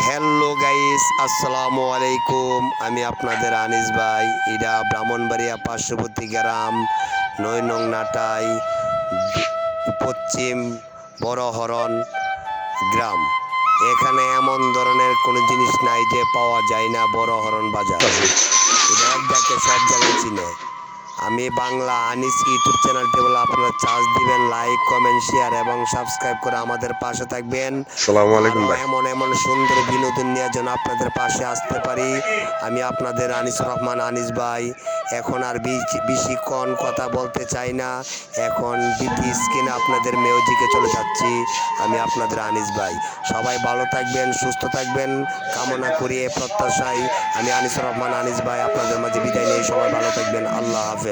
Hello guys, আসসালামু আলাইকুম। আমি আপনাদের আনিস ভাই। এটা ব্রাহ্মণবাড়িয়া পার্শ্ববর্তী গ্রাম ৯ নং নাটাই পশ্চিম বড়হরণ গ্রাম। এখানে এমন ধরনের কোনো জিনিস নাই যে পাওয়া যায় না বড়হরণ বাজার। এটা এক ডাকে সব জায়গায় চিনে। আমি বাংলা আনিস ইউটিউব চ্যানেলটি বলে আপনারা চার্জ দিবেন, লাইক কমেন্ট শেয়ার এবং সাবস্ক্রাইব করে আমাদের পাশে থাকবেন। আসসালামু আলাইকুম আরও ভাই। এমন এমন সুন্দর বিনোদন নিয়ে যেন আপনাদের পাশে আসতে পারি। আমি আপনাদের আনিসুর রহমান আনিস ভাই। এখন আর বেশিক্ষণ কথা বলতে চাই না। এখন দ্বিতীয় স্ক্রিনে আপনাদের মিউজিকে চলে যাচ্ছি। আমি আপনাদের আনিস ভাই। সবাই ভালো থাকবেন, সুস্থ থাকবেন কামনা করি এ প্রত্যাশায় আমি আনিসুর রহমান আনিস ভাই আপনাদের মাঝে বিদায় নিয়ে সবাই ভালো থাকবেন। আল্লাহ হাফেজ।